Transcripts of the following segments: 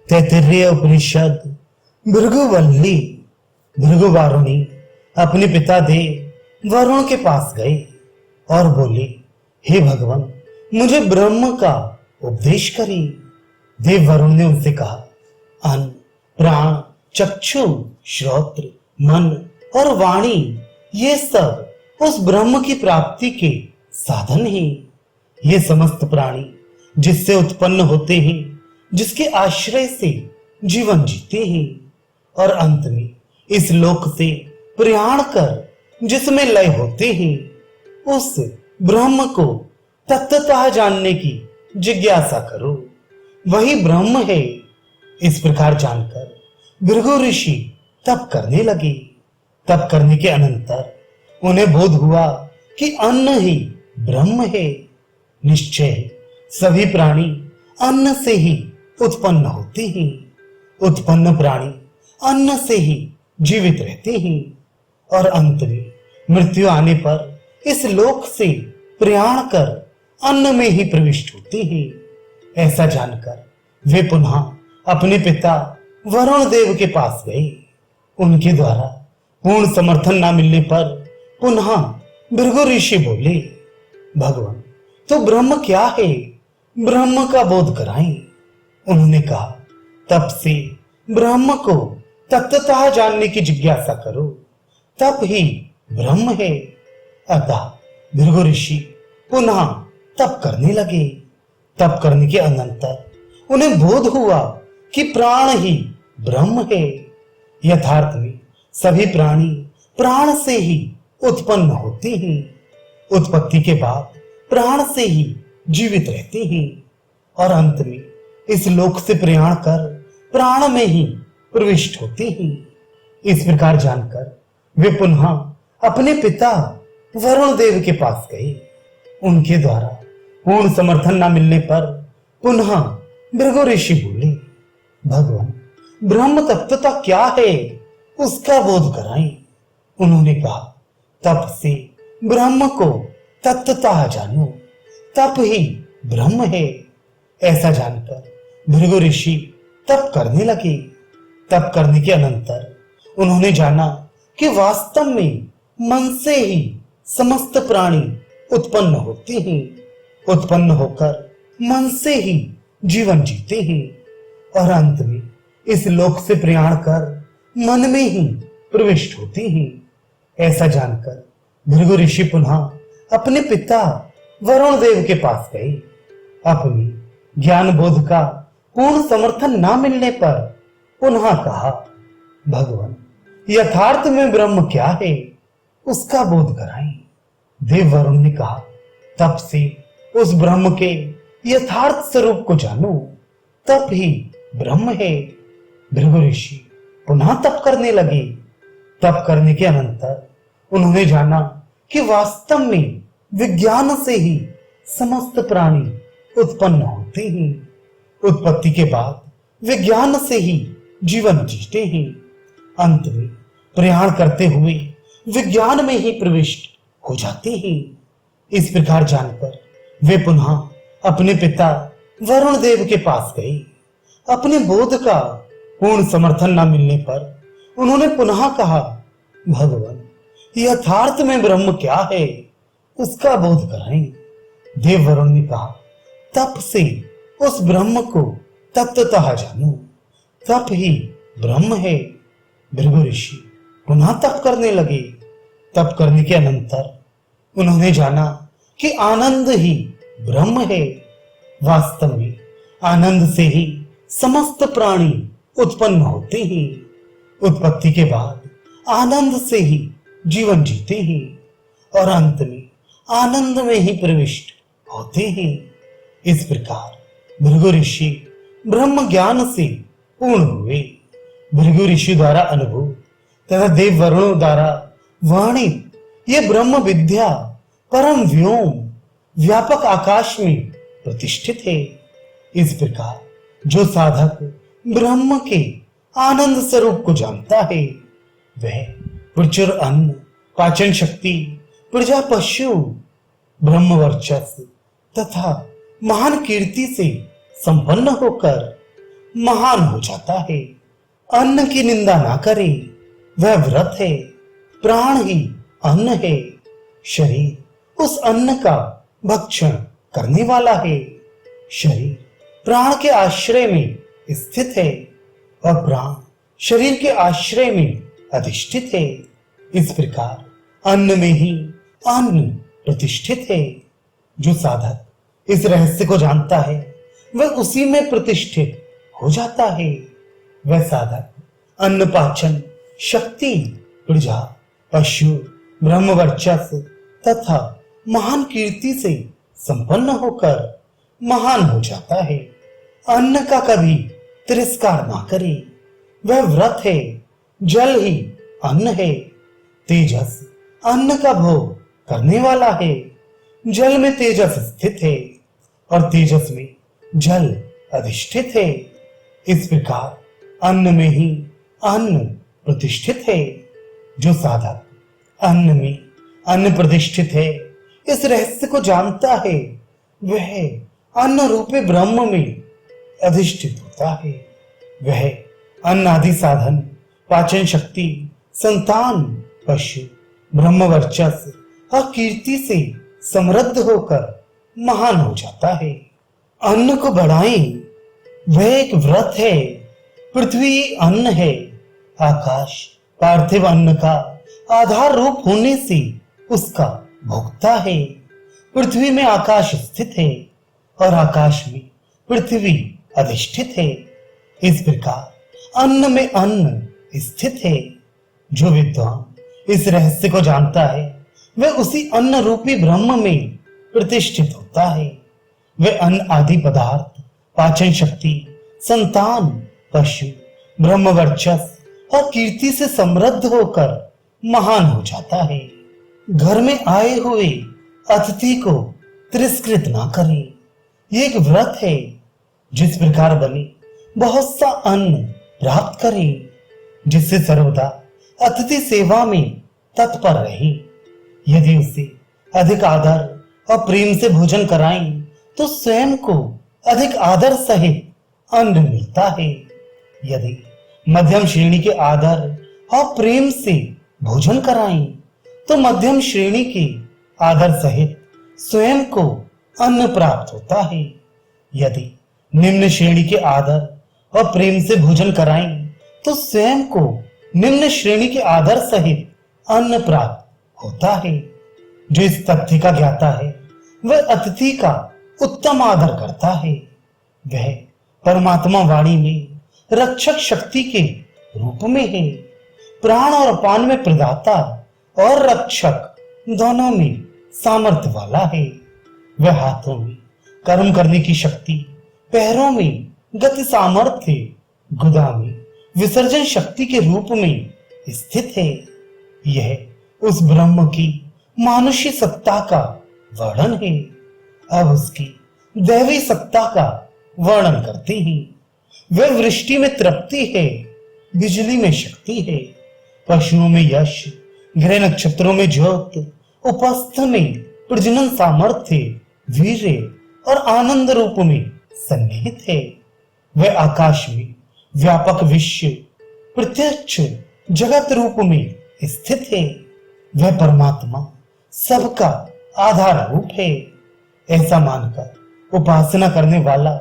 तैत्तिरीय उपनिषद। भृगुवल्ली भृगुवारुणी अपने पिता देव वरुण के पास गए और बोले, हे भगवान, मुझे ब्रह्म का उपदेश करिए। देव वरुण ने उनसे कहा, अन्न, प्राण, चक्षु, श्रोत्र, मन और वाणी, ये सब उस ब्रह्म की प्राप्ति के साधन हैं। ये समस्त प्राणी जिससे उत्पन्न होते हैं, जिसके आश्रय से जीवन जीते हैं और अंत में इस लोक से प्रयाण कर जिसमें लय होते हैं, उस ब्रह्म को तत्वतः जानने की जिज्ञासा करो। वही ब्रह्म है। इस प्रकार जानकर भृगु ऋषि तप करने लगे। तप करने के अनंतर उन्हें बोध हुआ कि अन्न ही ब्रह्म है। निश्चय सभी प्राणी अन्न से ही उत्पन्न होते हैं। उत्पन्न प्राणी अन्न से ही जीवित रहते हैं और अंत में मृत्यु आने पर इस लोक से प्रयाण कर अन्न में ही प्रविष्ट होते हैं। ऐसा जानकर वे पुनः अपने पिता वरुण देव के पास गए। उनके द्वारा पूर्ण समर्थन न मिलने पर पुनः भृगु ऋषि बोले, भगवान, तो ब्रह्म क्या है? ब्रह्म का बोध कराएं। उन्होंने कहा, तप से ब्रह्म को तत्वतः जानने की जिज्ञासा करो, तप ही ब्रह्म है। अतः भृगु ऋषि पुनः तप करने लगे। तप करने के अनंतर उन्हें बोध हुआ कि प्राण ही ब्रह्म है। यथार्थ में सभी प्राणी प्राण से ही उत्पन्न होते हैं। उत्पत्ति के बाद प्राण से ही जीवित रहते हैं और अंत में इस लोक से प्रयाण कर प्राण में ही प्रविष्ट होते हैं। इस प्रकार जानकर वे पुनः अपने पिता वरुण देव के पास गए। उनके द्वारा पूर्ण समर्थन न मिलने पर पुनः भृगु ऋषि बोले, भगवान, ब्रह्म तत्वता क्या है? उसका बोध कराएं। उन्होंने कहा, तप से ब्रह्म को तत्वतः जानो, तप ही ब्रह्म है। ऐसा जानकर भृगु ऋषि तप करने लगे। तप करने के अनंतर उन्होंने जाना कि वास्तव में मन से ही समस्त प्राणी उत्पन्न होते हैं। उत्पन्न होकर मन से ही जीवन जीते हैं और अंत में इस लोक से प्रयाण कर मन में ही प्रविष्ट होते हैं। ऐसा जानकर भृगु ऋषि पुनः अपने पिता वरुण देव के पास गए। अपनी ज्ञान बोध का पूर्ण समर्थन न मिलने पर पुनः कहा, भगवान, यथार्थ में ब्रह्म क्या है? उसका बोध कराएं। देव वरुण ने कहा, तप से उस ब्रह्म के यथार्थ स्वरूप को जानो, तप ही ब्रह्म है। भृगु ऋषि पुनः तप करने लगे। तप करने के अनंतर उन्होंने जाना कि वास्तव में विज्ञान से ही समस्त प्राणी उत्पन्न होते हैं। उत्पत्ति के बाद विज्ञान से ही जीवन जीते हैं। अंत में प्रयाण करते हुए विज्ञान में ही प्रविष्ट हो जाते हैं। इस प्रकार जानकर वे पुनः अपने पिता वरुण देव के पास गए। अपने बोध का पूर्ण समर्थन न मिलने पर उन्होंने पुनः कहा, भगवान, यथार्थ में ब्रह्म क्या है? उसका बोध कराएं। देव वरुण ने कहा, तप से उस ब्रह्म को तत्वतः जानो, तप ही ब्रह्म है। भृगु ऋषि पुनः तप करने लगे। तप करने के अनंतर उन्होंने जाना कि आनंद ही ब्रह्म है। वास्तव में आनंद से ही समस्त प्राणी उत्पन्न होते हैं। उत्पत्ति के बाद आनंद से ही जीवन जीते हैं और अंत में आनंद में ही प्रविष्ट होते हैं। इस प्रकार भृगु ऋषि ब्रह्म ज्ञान से पूर्ण हुए। भृगु ऋषि द्वारा अनुभूत तथा देव वरुण द्वारा वर्णित ये ब्रह्म विद्या परम व्योम व्यापक आकाश में प्रतिष्ठित है। इस प्रकार जो साधक ब्रह्म के आनंद स्वरूप को जानता है, वह प्रचुर अन्न, पाचन शक्ति, प्रजा, पशु, ब्रह्म वर्चस्व तथा महान कीर्ति से संपन्न होकर महान हो जाता है। अन्न की निंदा ना करे, वह व्रत है। प्राण ही अन्न है। शरीर उस अन्न का भक्षण करने वाला है। शरीर प्राण के आश्रय में स्थित है और प्राण शरीर के आश्रय में अधिष्ठित है। इस प्रकार अन्न में ही अन्न प्रतिष्ठित है। जो साधक इस रहस्य को जानता है वह उसी में प्रतिष्ठित हो जाता है। वह साधक अन्न पाचन शक्ति प्रजा पशु ब्रह्म वर्चस्व तथा महान कीर्ति से संपन्न होकर महान हो जाता है। अन्न का कभी तिरस्कार ना करे, वह व्रत है। जल ही अन्न है। तेजस अन्न का भोग करने वाला है। जल में तेजस स्थित है और तेजस में जल अधिष्ठित है। इस प्रकार अन्न में ही अन्न प्रतिष्ठित है। जो साधक अन्न में अन्न प्रतिष्ठित है, इस रहस्य को जानता है, वह अन्न रूपी ब्रह्म में अधिष्ठित होता है। वह अन्न आदि साधन पाचन शक्ति संतान पशु ब्रह्म वर्चस्व और कीर्ति से समृद्ध होकर महान हो जाता है। अन्न को बढ़ाएं, वह एक व्रत है। पृथ्वी अन्न है। आकाश पार्थिव अन्न का आधार रूप होने से उसका भोक्ता है। पृथ्वी में आकाश स्थित है और आकाश में पृथ्वी अधिष्ठित है। इस प्रकार अन्न में अन्न स्थित है। जो विद्वान इस रहस्य को जानता है वह उसी अन्न रूपी ब्रह्म में प्रतिष्ठित होता है। वह अन्न आदि पदार्थ पाचन शक्ति संतान पशु ब्रह्म वर्चस्व और कीर्ति से समृद्ध होकर महान हो जाता है। घर में आए हुए अतिथि को तिरस्कृत ना करें, ये एक व्रत है। जिस प्रकार बने बहुत सा अन्न प्राप्त करें, जिससे सर्वदा अतिथि सेवा में तत्पर रहे। यदि उसे अधिक आदर और प्रेम से भोजन कराएं तो स्वयं को अधिक आदर सहित अन्न मिलता है। यदि मध्यम श्रेणी के आदर और प्रेम से भोजन कराएं तो मध्यम श्रेणी के आदर सहित स्वयं को अन्न प्राप्त होता है। यदि निम्न श्रेणी के आदर और प्रेम से भोजन कराएं तो स्वयं को निम्न श्रेणी के आदर सहित अन्न प्राप्त होता है। जो इस तथ्य का ज्ञाता है वह अतिथि का उत्तम आदर करता है। वह परमात्मा वाणी में रक्षक शक्ति के रूप में है। प्राण और अपान में प्रदाता और रक्षक दोनों में सामर्थ्य वाला है। वह हाथों में कर्म करने की शक्ति, पैरों में गति सामर्थ्य, गुदा में विसर्जन शक्ति के रूप में स्थित है। यह उस ब्रह्म की मानुषी सत्ता का वर्णन है। अब उसकी दैवी सत्ता का वर्णन करते हैं। वह वृष्टि में तृप्ति है, बिजली में शक्ति है, पशुओं में यश, ग्रह नक्षत्रों में ज्योत, उपस्थ में प्रजनन सामर्थ्य, वीर्य और आनंद रूप में सन्निहित है। वह आकाश में व्यापक विश्व प्रत्यक्ष जगत रूप में स्थित है। वह परमात्मा सबका आधार रूप है। ऐसा मानकर उपासना करने वाला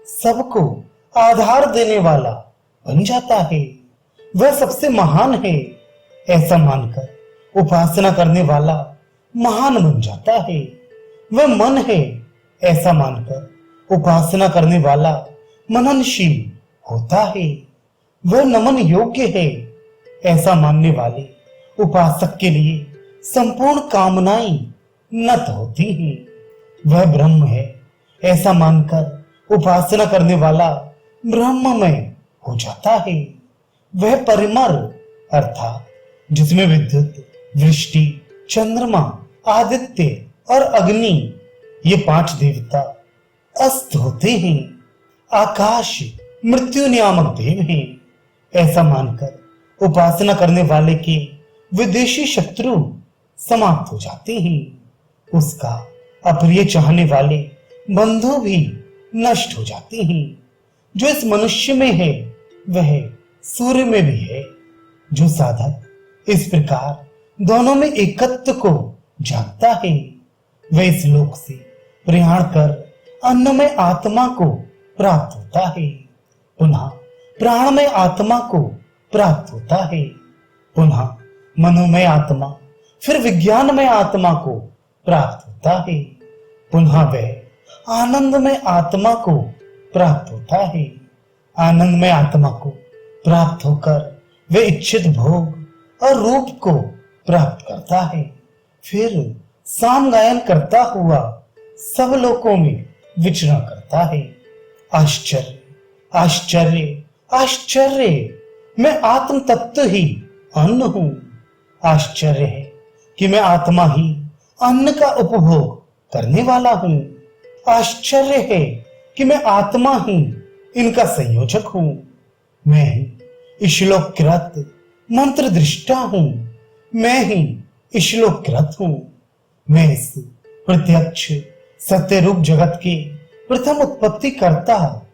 सबको आधार देने वाला बन जाता है। वह सबसे महान है। ऐसा मानकर उपासना करने वाला महान बन जाता है। वह मन है। ऐसा मानकर उपासना करने वाला मननशील होता है। वह नमन योग्य है। ऐसा मानने वाले उपासक के लिए संपूर्ण कामनाएं नत होती हैं। वह ब्रह्म है। ऐसा मानकर उपासना करने वाला ब्रह्ममय हो जाता है। वह परिमर अर्थात जिसमें विद्युत, वृष्टि, चंद्रमा, आदित्य और अग्नि ये 5 देवता अस्त होते हैं। आकाश मृत्यु नियामक देव हैं। ऐसा मानकर उपासना करने वाले के विदेशी शत्रु समाप्त हो जाते हैं। उसका अप्रिय चाहने वाले बंधु भी नष्ट हो जाते हैं। जो इस मनुष्य में है वह सूर्य में भी है। जो साधक इस प्रकार दोनों में एकत्व को जानता है वह इस लोक से प्रयाण कर अन्नमय आत्मा को प्राप्त होता है, पुनः प्राणमय आत्मा को प्राप्त होता है, पुनः मनोमय आत्मा, फिर विज्ञानमय आत्मा को प्राप्त होता है, पुनः वह आनंदमय आत्मा को प्राप्त होता है। आनंदमय आत्मा को प्राप्त होकर वे इच्छित भोग और रूप को प्राप्त करता है, फिर साम गायन करता हुआ सब लोकों में विचरण करता है। आश्चर्य आश्चर्य आश्चर्य, मैं आत्म तत्व ही अन्न हूं। आश्चर्य है कि मैं आत्मा ही अन्न का उपभोग करने वाला हूं। आश्चर्य है कि मैं आत्मा ही इनका संयोजक हूं। मैं ही श्लोककृत मंत्र दृष्टा हूं। मैं ही श्लोककृत हूं। मैं इस प्रत्यक्ष सत्य रूप जगत के प्रथम उत्पत्ति करता,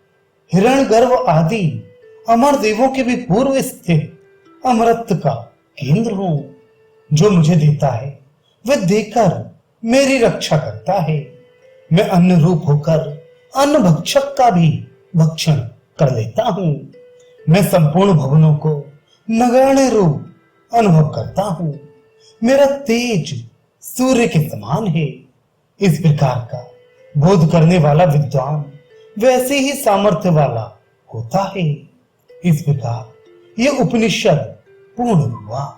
हिरण्यगर्भ आदि अमर देवों के भी पूर्व स्थित अमरत्व का केंद्र हूं। जो मुझे देता है वह देकर मेरी रक्षा करता है। मैं अन्न रूप होकर अन्न भक्षक का भी भक्षण कर लेता हूं। मैं संपूर्ण भवनों को नगण्य रूप अनुभव करता हूं। मेरा तेज सूर्य के समान है। इस प्रकार का बोध करने वाला विद्वान वैसे ही सामर्थ्य वाला होता है। इस प्रकार यह उपनिषद पूर्ण हुआ।